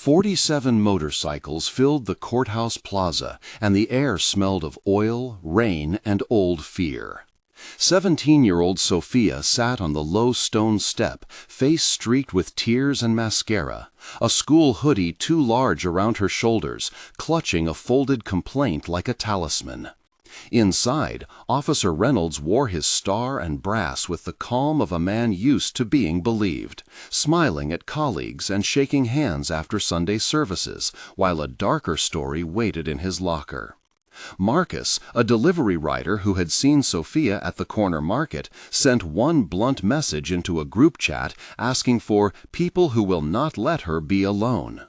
47 motorcycles filled the courthouse plaza, and the air smelled of oil, rain, and old fear. 17-year-old Sofia sat on the low stone step, face streaked with tears and mascara, a school hoodie too large around her shoulders, clutching a folded complaint like a talisman. Inside, Officer Reynolds wore his star and brass with the calm of a man used to being believed, smiling at colleagues and shaking hands after Sunday services, while a darker story waited in his locker. Marcus, a delivery rider who had seen Sofia at the corner market, sent one blunt message into a group chat asking for people who will not let her be alone.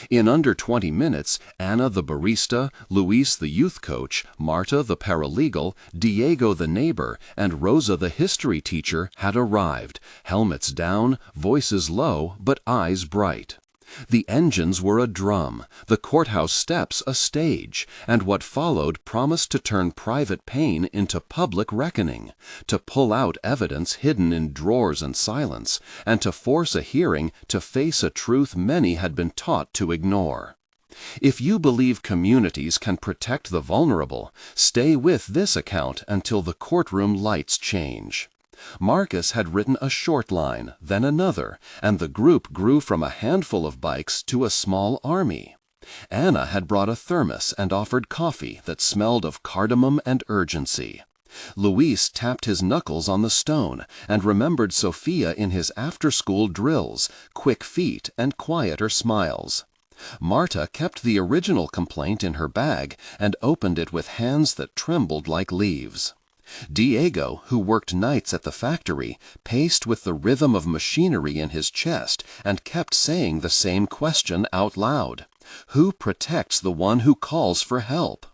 In under 20 minutes, Anna the barista, Luis the youth coach, Marta the paralegal, Diego the neighbor, and Rosa the history teacher had arrived, helmets down, voices low, but eyes bright. The engines were a drum, the courthouse steps a stage, and what followed promised to turn private pain into public reckoning, to pull out evidence hidden in drawers and silence, and to force a hearing to face a truth many had been taught to ignore. If you believe communities can protect the vulnerable, stay with this account until the courtroom lights change. Marcus had written a short line, then another, and the group grew from a handful of bikes to a small army. Anna had brought a thermos and offered coffee that smelled of cardamom and urgency. Luis tapped his knuckles on the stone and remembered Sofia in his after-school drills, quick feet and quieter smiles. Marta kept the original complaint in her bag and opened it with hands that trembled like leaves. Diego, who worked nights at the factory, paced with the rhythm of machinery in his chest and kept saying the same question out loud. Who protects the one who calls for help?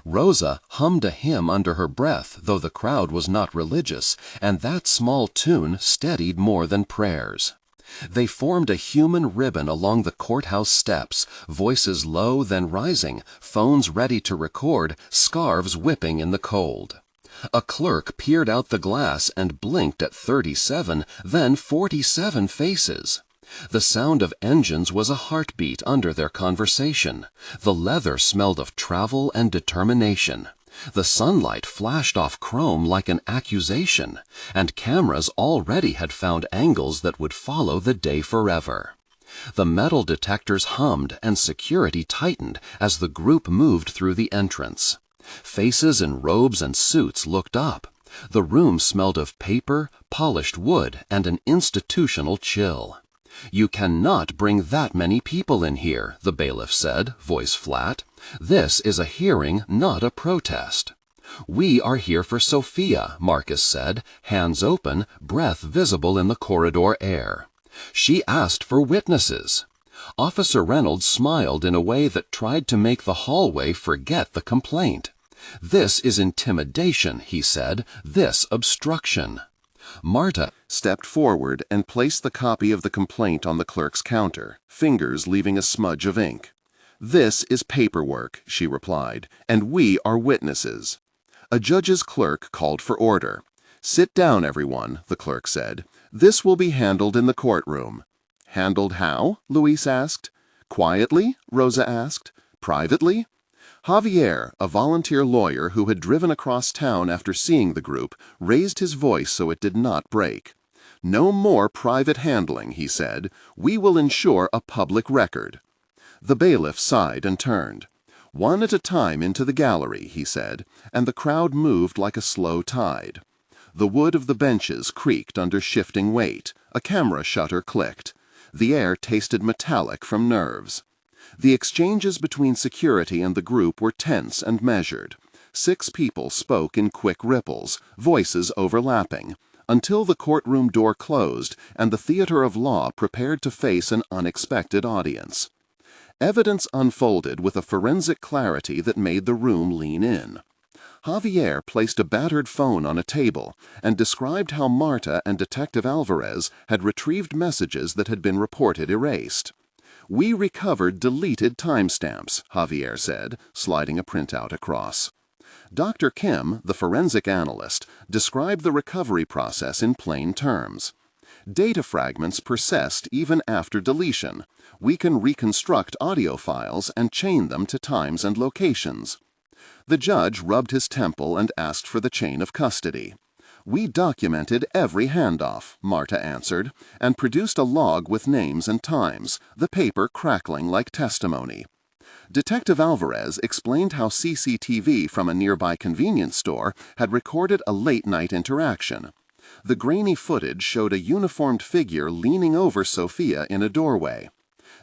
Rosa hummed a hymn under her breath, though the crowd was not religious, and that small tune steadied more than prayers. They formed a human ribbon along the courthouse steps, voices low then rising, phones ready to record, scarves whipping in the cold. A clerk peered out the glass and blinked at 37, then 47 faces. The sound of engines was a heartbeat under their conversation. The leather smelled of travel and determination. The sunlight flashed off chrome like an accusation, and cameras already had found angles that would follow the day forever. The metal detectors hummed and security tightened as the group moved through the entrance. Faces in robes and suits looked up. The room smelled of paper, polished wood, and an institutional chill. "You cannot bring that many people in here," the bailiff said, voice flat. "This is a hearing, not a protest." "We are here for Sofia," Marcus said, hands open, breath visible in the corridor air. "She asked for witnesses." Officer Reynolds smiled in a way that tried to make the hallway forget the complaint. "This is intimidation," he said, "this obstruction." Marta stepped forward and placed the copy of the complaint on the clerk's counter, fingers leaving a smudge of ink. "This is paperwork," she replied, "and we are witnesses." A judge's clerk called for order. "Sit down, everyone," the clerk said. "This will be handled in the courtroom." "Handled how?" Luis asked. "Quietly?" Rosa asked. "Privately?" Javier, a volunteer lawyer who had driven across town after seeing the group, raised his voice so it did not break. "No more private handling," he said. "We will ensure a public record." The bailiff sighed and turned. "One at a time into the gallery," he said, and the crowd moved like a slow tide. The wood of the benches creaked under shifting weight. A camera shutter clicked. The air tasted metallic from nerves. The exchanges between security and the group were tense and measured. 6 people spoke in quick ripples, voices overlapping, until the courtroom door closed and the theater of law prepared to face an unexpected audience. Evidence unfolded with a forensic clarity that made the room lean in. Javier placed a battered phone on a table and described how Marta and Detective Alvarez had retrieved messages that had been reported erased. "We recovered deleted timestamps," Javier said, sliding a printout across. Dr. Kim, the forensic analyst, described the recovery process in plain terms. Data fragments persist even after deletion. We can reconstruct audio files and chain them to times and locations. The judge rubbed his temple and asked for the chain of custody. We documented every handoff, Marta answered, and produced a log with names and times, the paper crackling like testimony. Detective Alvarez explained how CCTV from a nearby convenience store had recorded a late-night interaction. The grainy footage showed a uniformed figure leaning over Sofia in a doorway.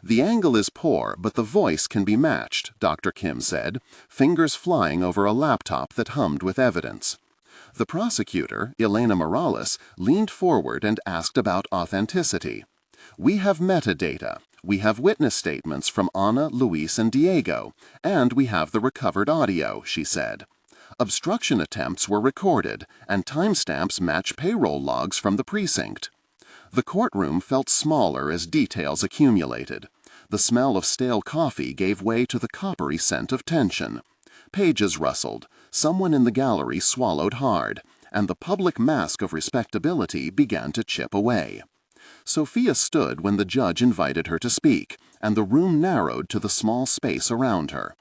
"The angle is poor, but the voice can be matched," Dr. Kim said, fingers flying over a laptop that hummed with evidence. The prosecutor, Elena Morales, leaned forward and asked about authenticity. "We have metadata. We have witness statements from Ana, Luis, and Diego, and we have the recovered audio," she said. "Obstruction attempts were recorded, and timestamps match payroll logs from the precinct." The courtroom felt smaller as details accumulated. The smell of stale coffee gave way to the coppery scent of tension. Pages rustled, someone in the gallery swallowed hard, and the public mask of respectability began to chip away. Sofia stood when the judge invited her to speak, and the room narrowed to the small space around her.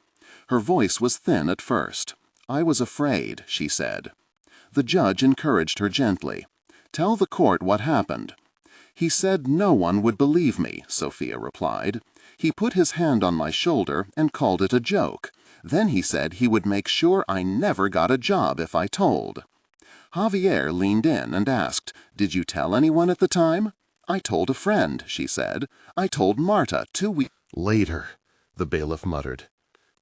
Her voice was thin at first. "I was afraid," she said. The judge encouraged her gently. "Tell the court what happened." "He said no one would believe me," Sofia replied. "He put his hand on my shoulder and called it a joke. Then he said he would make sure I never got a job if I told." Javier leaned in and asked, "Did you tell anyone at the time?" "I told a friend," she said. "I told Marta 2 weeks Later, the bailiff muttered.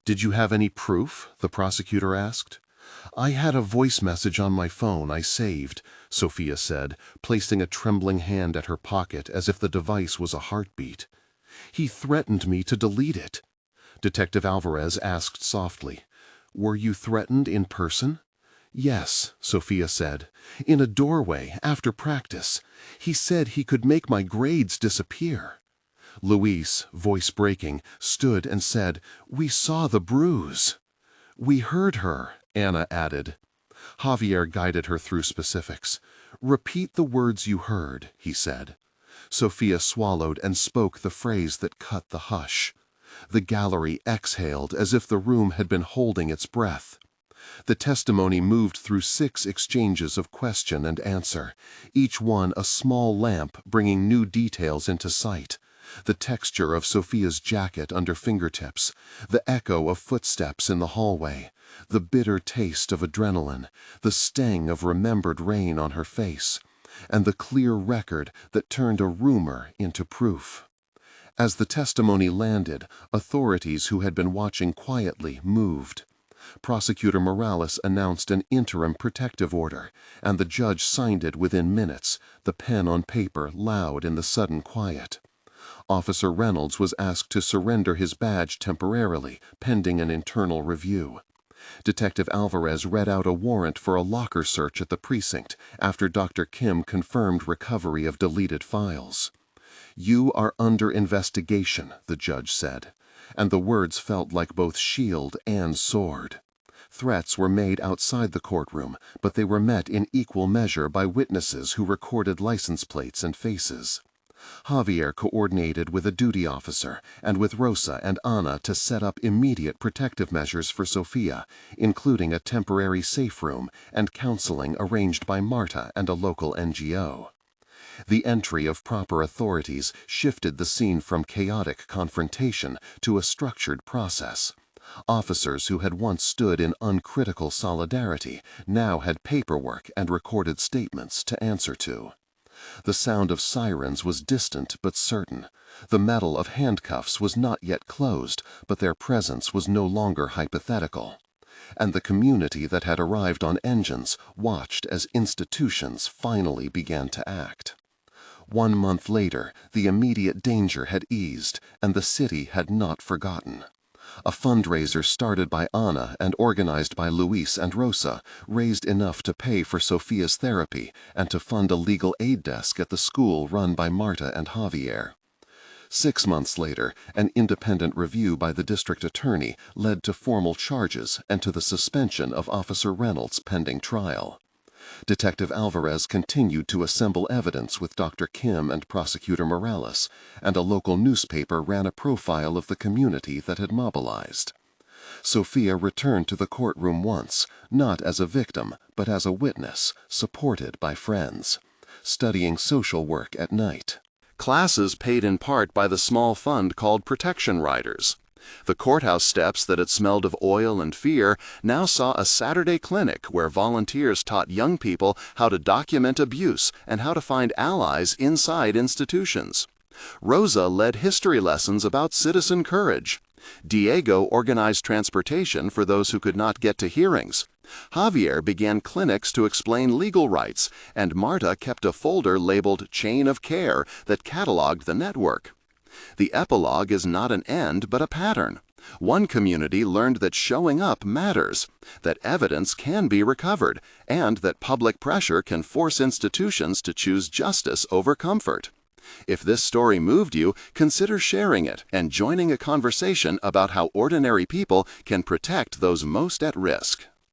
"Did you have any proof?" the prosecutor asked. "I had a voice message on my phone I saved," Sofia said, placing a trembling hand at her pocket as if the device was a heartbeat. "He threatened me to delete it." Detective Alvarez asked softly, "Were you threatened in person?" "Yes," Sofia said, "in a doorway after practice. He said he could make my grades disappear." Luis, voice breaking, stood and said, "We saw the bruise." "We heard her," Anna added. Javier guided her through specifics. "Repeat the words you heard," he said. Sofia swallowed and spoke the phrase that cut the hush. The gallery exhaled as if the room had been holding its breath. The testimony moved through 6 exchanges of question and answer, each one a small lamp bringing new details into sight. The texture of Sofia's jacket under fingertips, the echo of footsteps in the hallway, the bitter taste of adrenaline, the sting of remembered rain on her face, and the clear record that turned a rumor into proof. As the testimony landed, authorities who had been watching quietly moved. Prosecutor Morales announced an interim protective order, and the judge signed it within minutes, the pen on paper loud in the sudden quiet. Officer Reynolds was asked to surrender his badge temporarily, pending an internal review. Detective Alvarez read out a warrant for a locker search at the precinct after Dr. Kim confirmed recovery of deleted files. "You are under investigation," the judge said, and the words felt like both shield and sword. Threats were made outside the courtroom, but they were met in equal measure by witnesses who recorded license plates and faces. Javier coordinated with a duty officer and with Rosa and Ana to set up immediate protective measures for Sofia, including a temporary safe room and counseling arranged by Marta and a local NGO. The entry of proper authorities shifted the scene from chaotic confrontation to a structured process. Officers who had once stood in uncritical solidarity now had paperwork and recorded statements to answer to. The sound of sirens was distant but certain. The metal of handcuffs was not yet closed, but their presence was no longer hypothetical. And the community that had arrived on engines watched as institutions finally began to act. 1 month later, the immediate danger had eased, and the city had not forgotten. A fundraiser started by Ana and organized by Luis and Rosa raised enough to pay for Sofia's therapy and to fund a legal aid desk at the school run by Marta and Javier. 6 months later, an independent review by the district attorney led to formal charges and to the suspension of Officer Reynolds pending trial. Detective Alvarez continued to assemble evidence with Dr. Kim and Prosecutor Morales, and a local newspaper ran a profile of the community that had mobilized. Sofia returned to the courtroom once, not as a victim, but as a witness, supported by friends, studying social work at night. Classes paid in part by the small fund called Protection Riders. The courthouse steps that had smelled of oil and fear now saw a Saturday clinic where volunteers taught young people how to document abuse and how to find allies inside institutions. Rosa led history lessons about citizen courage. Diego organized transportation for those who could not get to hearings. Javier began clinics to explain legal rights, and Marta kept a folder labeled Chain of Care that cataloged the network. The epilogue is not an end, but a pattern. One community learned that showing up matters, that evidence can be recovered, and that public pressure can force institutions to choose justice over comfort. If this story moved you, consider sharing it and joining a conversation about how ordinary people can protect those most at risk.